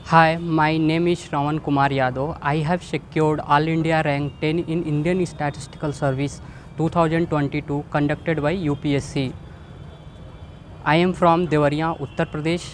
Hi, my name is Shravan Kumar Yadav. I have secured All India Rank 10 in Indian Statistical Service 2022 conducted by UPSC. I am from Devariya, Uttar Pradesh.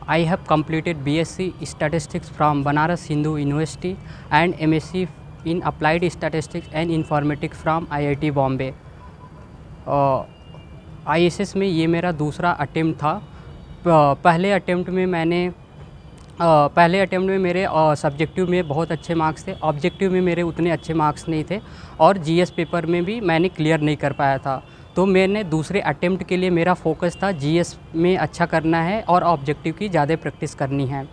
I have completed BSc Statistics from Banaras Hindu University and MSc in Applied Statistics and Informatics from IIT Bombay. ISS में ये मेरा दूसरा attempt था। पहले attempt में मेरे subjective में बहुत अच्छे मार्क्स थे, ऑब्जेक्टिव में मेरे उतने अच्छे मार्क्स नहीं थे और जीएस पेपर में भी मैंने क्लियर नहीं कर पाया था। तो मैंने दूसरे अटेम्प्ट के लिए मेरा फोकस था जीएस में अच्छा करना है और ऑब्जेक्टिव की ज़्यादा प्रैक्टिस करनी है।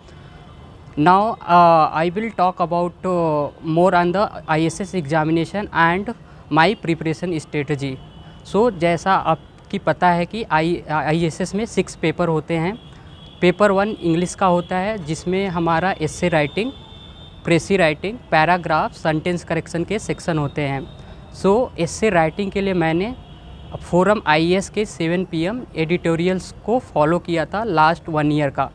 Now I will talk about more on the ISS examination and my preparation strategy. So जैसा आपकी पता है कि ISS में 6 पेपर होते हैं। पेपर 1 इंग्लिश का होता है जिसमें हमारा essay writing, precis writing, paragraph, sentence correction के सेक्शन होते हैं। सो एस्से राइटिंग के लिए मैंने फोरम IAS के 7 PM एडिटोरियल्स को फॉलो किया था लास्ट 1 ईयर का,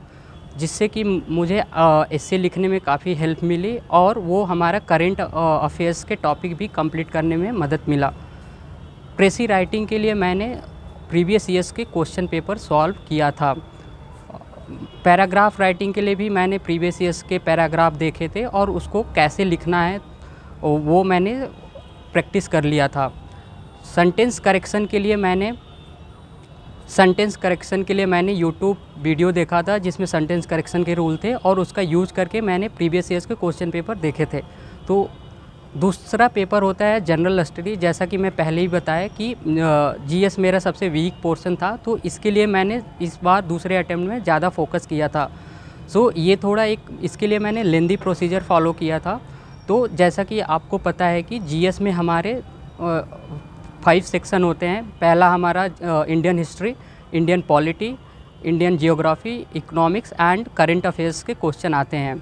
जिससे कि मुझे एस्से लिखने में काफ़ी हेल्प मिली और वो हमारा करेंट अफेयर्स के टॉपिक भी कंप्लीट करने में मदद मिला। प्रेसी राइटिंग के लिए मैंने प्रीवियस ईयर्स के क्वेश्चन पेपर सॉल्व किया था। पैराग्राफ राइटिंग के लिए भी मैंने प्रीवियस ईयर्स के पैराग्राफ देखे थे और उसको कैसे लिखना है वो मैंने प्रैक्टिस कर लिया था। सेंटेंस करेक्शन के लिए मैंने यूट्यूब वीडियो देखा था जिसमें सेंटेंस करेक्शन के रूल थे और उसका यूज़ करके मैंने प्रीवियस ईयर्स के क्वेश्चन पेपर देखे थे। तो दूसरा पेपर होता है जनरल स्टडी। जैसा कि मैं पहले ही बताया कि जीएस मेरा सबसे वीक पोर्शन था, तो इसके लिए मैंने इस बार दूसरे अटेम्प्ट में ज़्यादा फोकस किया था। सो ये थोड़ा इसके लिए मैंने लेंदी प्रोसीजर फॉलो किया था। तो जैसा कि आपको पता है कि जीएस में हमारे 5 सेक्शन होते हैं। पहला हमारा Indian history, Indian polity, Indian geography, economics and current affairs के क्वेश्चन आते हैं।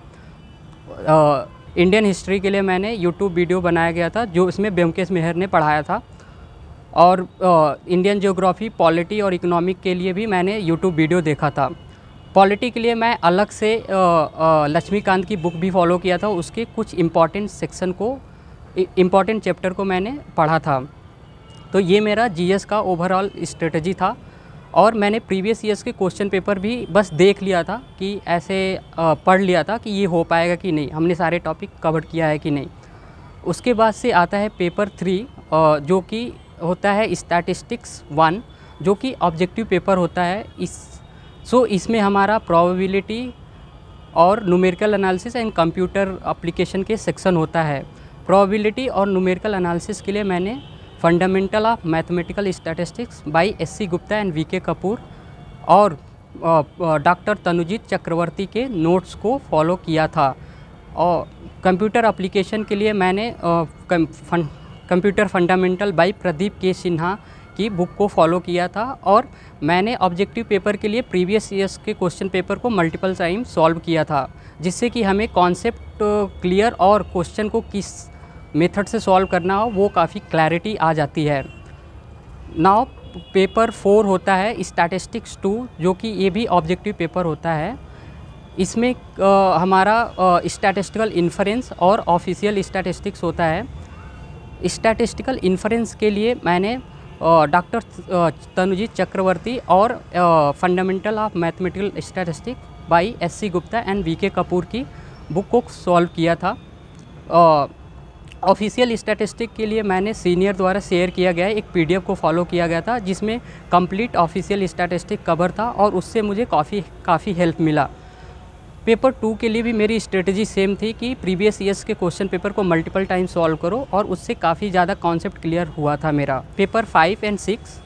इंडियन हिस्ट्री के लिए मैंने यूट्यूब वीडियो बनाया गया था जो इसमें ब्योमकेश मेहर ने पढ़ाया था, और इंडियन जियोग्राफी, पॉलिटी और इकोनॉमिक के लिए भी मैंने यूट्यूब वीडियो देखा था। पॉलिटी के लिए मैं अलग से लक्ष्मीकांत की बुक भी फॉलो किया था, उसके कुछ इम्पॉर्टेंट चैप्टर को मैंने पढ़ा था। तो ये मेरा जीएस का ओवरऑल स्ट्रेटजी था और मैंने प्रीवियस ईयर्स के क्वेश्चन पेपर भी बस देख लिया था कि ऐसे पढ़ लिया था कि ये हो पाएगा कि नहीं, हमने सारे टॉपिक कवर किया है कि नहीं। उसके बाद से आता है पेपर 3 जो कि होता है स्टैटिस्टिक्स 1, जो कि ऑब्जेक्टिव पेपर होता है। इसमें हमारा प्रोबेबिलिटी और numerical analysis and computer application के सेक्शन होता है। प्रोबेबिलिटी और न्यूमेरिकल एनालिसिस के लिए मैंने fundamental of mathematical statistics by SC Gupta and VK Kapoor और डॉक्टर तनुजीत चक्रवर्ती के नोट्स को फॉलो किया था। और कंप्यूटर एप्लीकेशन के लिए मैंने कंप्यूटर फंडामेंटल बाय प्रदीप के सिन्हा की बुक को फॉलो किया था। और मैंने ऑब्जेक्टिव पेपर के लिए प्रीवियस ईयर्स के क्वेश्चन पेपर को मल्टीपल टाइम सॉल्व किया था, जिससे कि हमें कॉन्सेप्ट क्लियर और क्वेश्चन को किस मेथड से सॉल्व करना हो वो काफ़ी क्लैरिटी आ जाती है। नाउ पेपर 4 होता है स्टैटिस्टिक्स 2, जो कि ये भी ऑब्जेक्टिव पेपर होता है। इसमें हमारा स्टैटिस्टिकल इन्फरेंस और ऑफिशियल स्टैटिस्टिक्स होता है। स्टैटिस्टिकल इन्फरेंस के लिए मैंने डॉक्टर तनुजीत चक्रवर्ती और fundamental of mathematical statistics by SC Gupta and VK Kapoor की बुक को सॉल्व किया था। ऑफिशियल स्टैटिस्टिक के लिए मैंने सीनियर द्वारा शेयर किया गया एक PDF को फॉलो किया गया था जिसमें कंप्लीट ऑफिशियल स्टैटिस्टिक कवर था और उससे मुझे काफ़ी हेल्प मिला। पेपर 2 के लिए भी मेरी स्ट्रेटजी सेम थी कि प्रीवियस ईयर्स के क्वेश्चन पेपर को मल्टीपल टाइम सॉल्व करो, और उससे काफ़ी ज़्यादा कॉन्सेप्ट क्लियर हुआ था मेरा। पेपर 5 एंड 6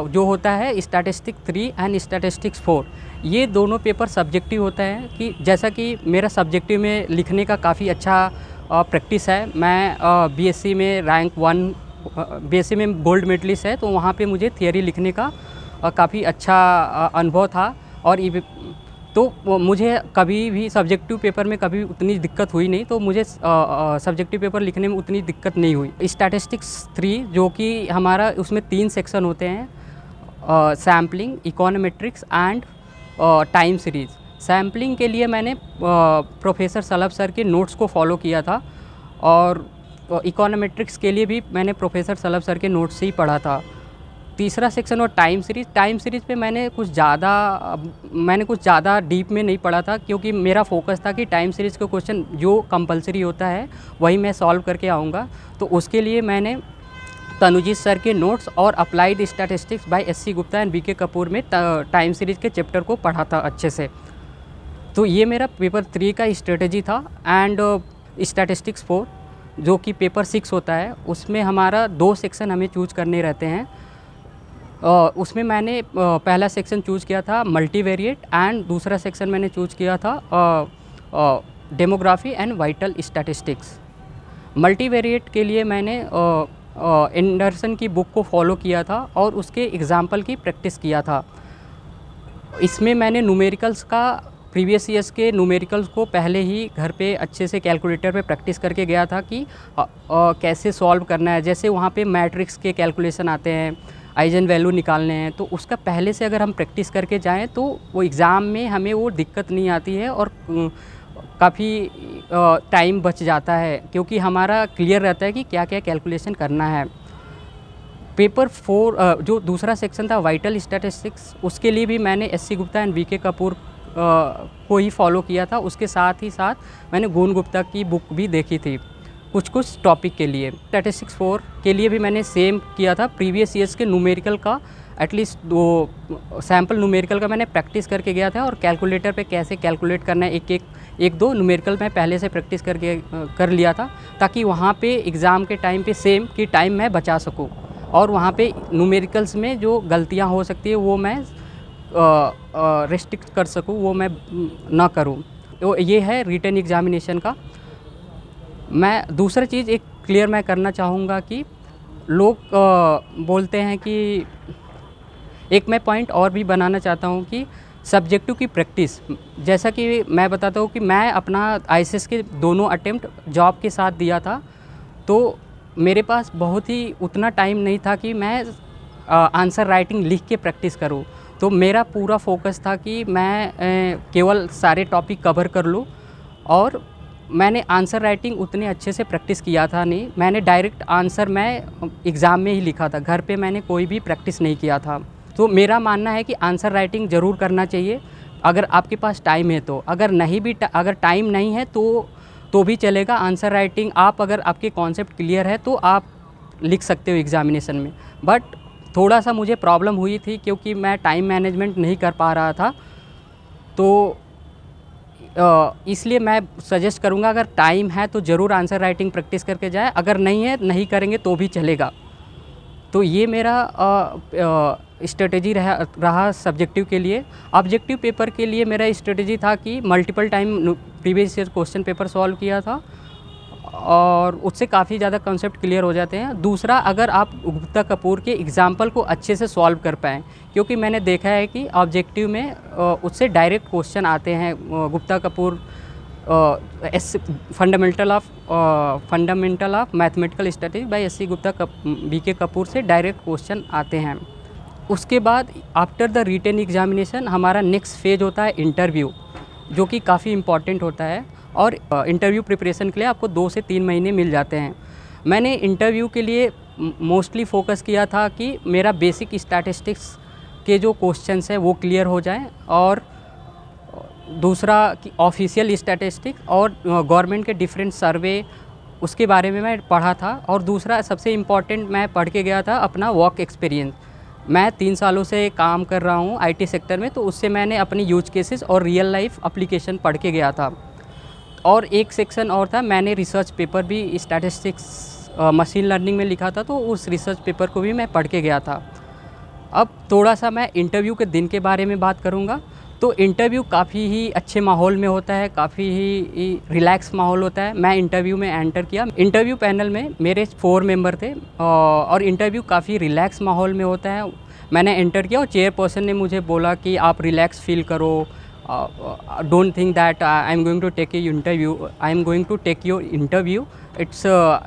जो होता है स्टैटिस्टिक्स 3 एंड स्टैटिस्टिक्स 4, ये दोनों पेपर सब्जेक्टिव होता है। कि जैसा कि मेरा सब्जेक्टिव में लिखने का काफ़ी अच्छा प्रैक्टिस है। मैं BSc में रैंक 1, BSc में गोल्ड मेडलिस्ट है, तो वहाँ पे मुझे थियरी लिखने का काफ़ी अच्छा अनुभव था। और तो मुझे कभी भी सब्जेक्टिव पेपर में कभी उतनी दिक्कत हुई नहीं, तो मुझे सब्जेक्टिव पेपर लिखने में उतनी दिक्कत नहीं हुई। स्टैटिस्टिक्स 3 जो कि हमारा उसमें 3 सेक्शन होते हैं, sampling, econometrics and time series. Sampling के लिए मैंने प्रोफेसर सलभ सर के नोट्स को फॉलो किया था, और इकोनोमेट्रिक्स के लिए भी मैंने प्रोफेसर सलभ सर के नोट्स से ही पढ़ा था। तीसरा सेक्शन और टाइम सीरीज़ पे मैंने कुछ ज़्यादा डीप में नहीं पढ़ा था, क्योंकि मेरा फोकस था कि टाइम सीरीज़ का क्वेश्चन जो कंपलसरी होता है वही मैं सॉल्व करके आऊँगा। तो उसके लिए मैंने तनुजीत सर के नोट्स और applied statistics by S C Gupta and VK Kapoor में टाइम सीरीज़ के चैप्टर को पढ़ा था अच्छे से। तो ये मेरा पेपर 3 का स्ट्रेटजी था। एंड स्टैटिस्टिक्स 4 जो कि पेपर 6 होता है, उसमें हमारा 2 सेक्शन हमें चूज करने रहते हैं। उसमें मैंने पहला सेक्शन चूज़ किया था मल्टीवेरिएट, एंड दूसरा सेक्शन मैंने चूज़ किया था demography and vital statistics. Multivariate के लिए मैंने एंडरसन की बुक को फॉलो किया था और उसके एग्जाम्पल की प्रैक्टिस किया था। इसमें मैंने न्यूमेरिकल्स का प्रीवियस ईयर्स के न्यूमेरिकल्स को पहले ही घर पे अच्छे से कैलकुलेटर पे प्रैक्टिस करके गया था कि कैसे सॉल्व करना है। जैसे वहाँ पे मैट्रिक्स के कैलकुलेशन आते हैं, आइजन वैल्यू निकालने हैं, तो उसका पहले से अगर हम प्रैक्टिस करके जाएं तो वो एग्ज़ाम में हमें वो दिक्कत नहीं आती है और काफ़ी टाइम बच जाता है, क्योंकि हमारा क्लियर रहता है कि क्या क्या कैलकुलेशन करना है। पेपर 4 जो दूसरा सेक्शन था वाइटल स्टैटिस्टिक्स, उसके लिए भी मैंने S C Gupta and V K Kapoor को ही फॉलो किया था। उसके साथ ही साथ मैंने गुण गुप्ता की बुक भी देखी थी कुछ टॉपिक के लिए। स्टैटिस्टिक्स 4 के लिए भी मैंने सेम किया था। प्रीवियस ईयर्स के न्यूमेरिकल का एटलीस्ट 2 सैम्पल न्यूमेरिकल का मैंने प्रैक्टिस करके गया था, और कैलकुलेटर पे कैसे कैलकुलेट करना है एक दो न्यूमेरिकल मैं पहले से प्रैक्टिस करके कर लिया था, ताकि वहाँ पे एग्ज़ाम के टाइम पे सेम की टाइम मैं बचा सकूँ, और वहाँ पे न्यूमेरिकल्स में जो गलतियाँ हो सकती है वो मैं रेस्ट्रिक्ट कर सकूँ, वो मैं ना करूँ। तो ये है रिटन एग्जामिनेशन का। मैं दूसरा चीज़ एक क्लियर मैं करना चाहूँगा कि लोग बोलते हैं कि एक मैं पॉइंट और भी बनाना चाहता हूँ कि सब्जेक्टिव की प्रैक्टिस, जैसा कि मैं बताता हूँ कि मैं अपना आईसीएस के दोनों अटेम्प्ट जॉब के साथ दिया था, तो मेरे पास बहुत ही उतना टाइम नहीं था कि मैं आंसर राइटिंग लिख के प्रैक्टिस करूँ। तो मेरा पूरा फोकस था कि मैं केवल सारे टॉपिक कवर कर लूँ, और मैंने आंसर राइटिंग उतने अच्छे से प्रैक्टिस किया था नहीं। मैंने डायरेक्ट आंसर मैं एग्ज़ाम में ही लिखा था, घर पे मैंने कोई भी प्रैक्टिस नहीं किया था। तो मेरा मानना है कि आंसर राइटिंग ज़रूर करना चाहिए अगर आपके पास टाइम है तो। अगर टाइम नहीं है तो भी चलेगा। आंसर राइटिंग आप अगर आपके कॉन्सेप्ट क्लियर है तो आप लिख सकते हो एग्ज़ामिनेशन में। बट थोड़ा सा मुझे प्रॉब्लम हुई थी क्योंकि मैं टाइम मैनेजमेंट नहीं कर पा रहा था, तो इसलिए मैं सजेस्ट करूँगा अगर टाइम है तो ज़रूर आंसर राइटिंग प्रैक्टिस करके जाए, अगर नहीं है नहीं करेंगे तो भी चलेगा। तो ये मेरा स्ट्रेटजी रहा सब्जेक्टिव के लिए। ऑब्जेक्टिव पेपर के लिए मेरा स्ट्रेटजी था कि multiple time previous year question paper solve किया था, और उससे काफ़ी ज़्यादा कॉन्सेप्ट क्लियर हो जाते हैं। दूसरा, अगर आप गुप्ता कपूर के एग्जाम्पल को अच्छे से सॉल्व कर पाएँ, क्योंकि मैंने देखा है कि ऑब्जेक्टिव में उससे डायरेक्ट क्वेश्चन आते हैं। Gupta Kapoor fundamental of mathematical studies by S C Gupta V K Kapoor से डायरेक्ट क्वेश्चन आते हैं। उसके बाद आफ्टर द रिटन एग्जामिनेशन हमारा नेक्स्ट फेज होता है इंटरव्यू, जो कि काफ़ी इम्पॉर्टेंट होता है, और इंटरव्यू प्रिपरेशन के लिए आपको 2 से 3 महीने मिल जाते हैं। मैंने इंटरव्यू के लिए मोस्टली फोकस किया था कि मेरा बेसिक स्टैटिस्टिक्स के जो क्वेश्चंस हैं वो क्लियर हो जाएं, और दूसरा कि ऑफिशियल स्टैटिस्टिक्स और गवर्नमेंट के डिफरेंट सर्वे उसके बारे में मैं पढ़ा था। और दूसरा सबसे इम्पॉर्टेंट मैं पढ़ के गया था अपना वर्क एक्सपीरियंस। मैं 3 सालों से काम कर रहा हूँ आईटी सेक्टर में, तो उससे मैंने अपनी यूज केसेस और रियल लाइफ एप्लीकेशन पढ़ के गया था। और एक सेक्शन और था, मैंने रिसर्च पेपर भी स्टैटिस्टिक्स मशीन लर्निंग में लिखा था, तो उस रिसर्च पेपर को भी मैं पढ़ के गया था। अब थोड़ा सा मैं इंटरव्यू के दिन के बारे में बात करूँगा। तो इंटरव्यू काफ़ी ही अच्छे माहौल में होता है, काफ़ी ही रिलैक्स माहौल होता है। मैं इंटरव्यू में एंटर किया, इंटरव्यू पैनल में मेरे 4 मेंबर थे, और इंटरव्यू काफ़ी रिलैक्स माहौल में होता है। मैंने एंटर किया और चेयरपर्सन ने मुझे बोला कि आप रिलैक्स फील करो, don't think that I am going to take your interview, it's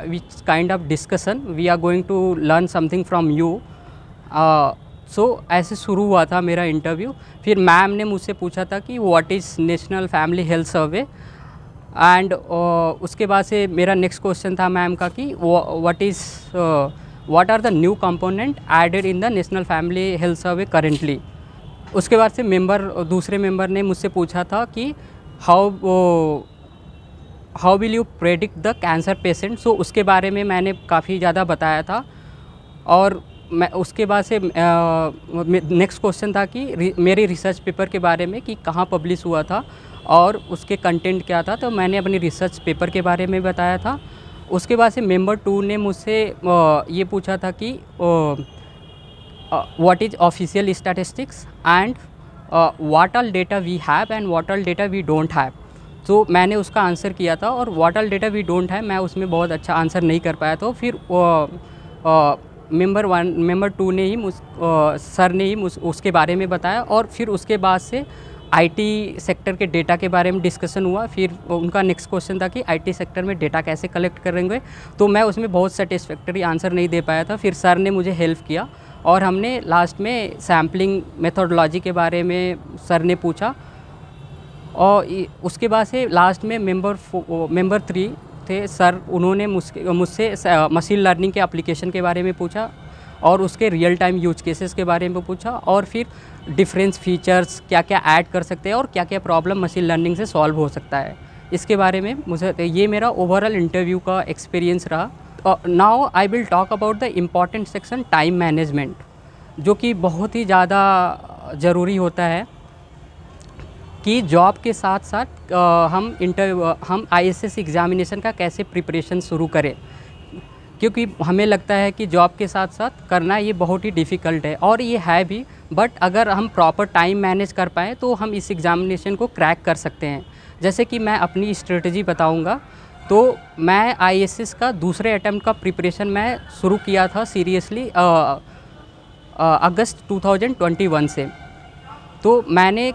which kind of discussion, we are going to learn something from you. ऐसे शुरू हुआ था मेरा इंटरव्यू। फिर मैम ने मुझसे पूछा था कि what is national family health survey, and उसके बाद से मेरा नेक्स्ट क्वेश्चन था मैम का कि what are the new component added in the national family health survey currently. उसके बाद से दूसरे मेंबर ने मुझसे पूछा था कि how will you predict the cancer patient. So उसके बारे में मैंने काफ़ी ज़्यादा बताया था। और मैं उसके बाद से नेक्स्ट क्वेश्चन था कि मेरे रिसर्च पेपर के बारे में कि कहाँ पब्लिश हुआ था और उसके कंटेंट क्या था। तो मैंने अपनी रिसर्च पेपर के बारे में बताया था। उसके बाद से मेंबर 2 ने मुझसे ये पूछा था कि what is official statistics and what all data we have and what all data we don't have. तो मैंने उसका आंसर किया था, और what all data we don't have मैं उसमें बहुत अच्छा आंसर नहीं कर पाया। तो फिर मेंबर 2 ने ही सर ने ही उसके बारे में बताया। और फिर उसके बाद से आईटी सेक्टर के डेटा के बारे में डिस्कशन हुआ। फिर उनका नेक्स्ट क्वेश्चन था कि आईटी सेक्टर में डेटा कैसे कलेक्ट करेंगे। तो मैं उसमें बहुत सेटिस्फैक्टरी आंसर नहीं दे पाया था। फिर सर ने मुझे हेल्प किया और हमने लास्ट में सैम्पलिंग मेथोडोलॉजी के बारे में सर ने पूछा। और उसके बाद से लास्ट में मेंबर 3 थे सर, उन्होंने मुझसे मशीन लर्निंग के एप्लीकेशन के बारे में पूछा और उसके रियल टाइम यूज केसेस के बारे में पूछा, और फिर डिफरेंस फीचर्स क्या क्या ऐड कर सकते हैं और क्या क्या प्रॉब्लम मशीन लर्निंग से सॉल्व हो सकता है, इसके बारे में मुझे ये मेरा ओवरऑल इंटरव्यू का एक्सपीरियंस रहा। Now I will talk about the important section time management, जो कि बहुत ही ज़्यादा ज़रूरी होता है कि जॉब के साथ साथ हम आईएसएस एग्ज़ामिनेशन का कैसे प्रिपरेशन शुरू करें, क्योंकि हमें लगता है कि जॉब के साथ साथ करना ये बहुत ही डिफ़िकल्ट है, और ये है भी। बट अगर हम प्रॉपर टाइम मैनेज कर पाएँ तो हम इस एग्ज़ामिनेशन को क्रैक कर सकते हैं। जैसे कि मैं अपनी स्ट्रेटजी बताऊंगा, तो मैं आईएसएस का दूसरे अटेम्प्ट का प्रिपरेशन मैं शुरू किया था सीरियसली अगस्त 2021 से। तो मैंने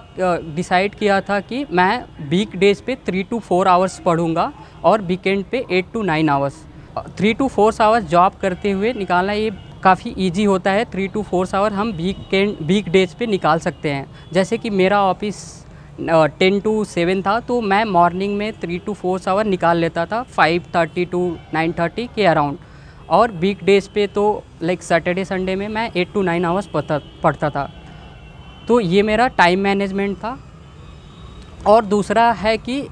डिसाइड किया था कि मैं वीक डेज पे 3 to 4 आवर्स पढ़ूंगा और वीकेंड पे 8 to 9 hours. 3 to 4 hours job करते हुए निकालना ये काफ़ी इजी होता है। 3 to 4 आवर हम वीक डेज पे निकाल सकते हैं। जैसे कि मेरा ऑफिस 10 to 7 था, तो मैं मॉर्निंग में 3 to 4 आवर निकाल लेता था 5:30 to 9:30 के अराउंड, और वीक डेज पे तो लाइक सैटरडे संडे में मैं 8 to 9 आवर्स पढ़ता था। तो ये मेरा टाइम मैनेजमेंट था। और दूसरा है कि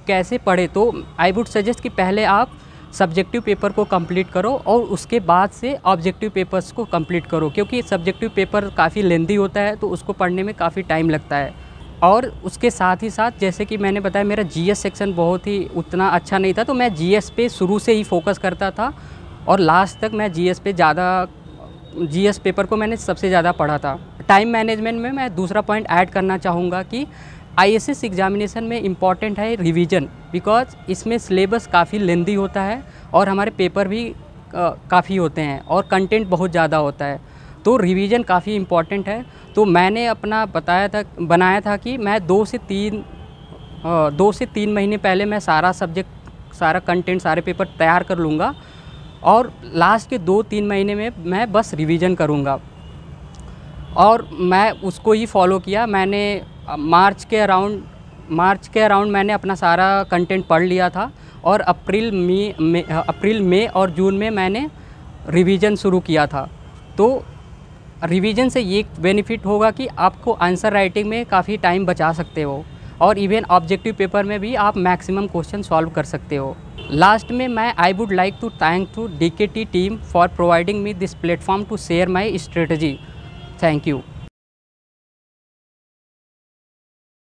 कैसे पढ़े, तो आई वुड सजेस्ट कि पहले आप सब्जेक्टिव पेपर को कंप्लीट करो और उसके बाद से ऑब्जेक्टिव पेपर्स को कंप्लीट करो, क्योंकि सब्जेक्टिव पेपर काफ़ी लेंदी होता है तो उसको पढ़ने में काफ़ी टाइम लगता है। और उसके साथ ही साथ जैसे कि मैंने बताया मेरा जीएस सेक्शन बहुत ही उतना अच्छा नहीं था, तो मैं जीएस पे शुरू से ही फोकस करता था और लास्ट तक मैं जीएस पेपर को मैंने सबसे ज़्यादा पढ़ा था। टाइम मैनेजमेंट में मैं दूसरा पॉइंट ऐड करना चाहूँगा कि आईएसएस एग्ज़ामिनेशन में इम्पॉर्टेंट है रिवीजन, बिकॉज इसमें सिलेबस काफ़ी लेंदी होता है और हमारे पेपर भी काफ़ी होते हैं और कंटेंट बहुत ज़्यादा होता है, तो रिवीजन काफ़ी इम्पॉर्टेंट है। तो मैंने अपना बनाया था कि मैं 2 से 3 महीने पहले मैं सारा सब्जेक्ट, सारा कंटेंट, सारे पेपर तैयार कर लूँगा और लास्ट के 2-3 महीने में मैं बस रिवीजन करूँगा। और मैं उसको ही फॉलो किया। मैंने मार्च के अराउंड मैंने अपना सारा कंटेंट पढ़ लिया था, और अप्रैल मई और जून में मैंने रिवीजन शुरू किया था। तो रिवीजन से ये बेनिफिट होगा कि आपको आंसर राइटिंग में काफ़ी टाइम बचा सकते हो, और इवन ऑब्जेक्टिव पेपर में भी आप मैक्सिमम क्वेश्चन सॉल्व कर सकते हो। लास्ट में I would like to thank to DKT team for providing me this platform to share my strategy. Thank you.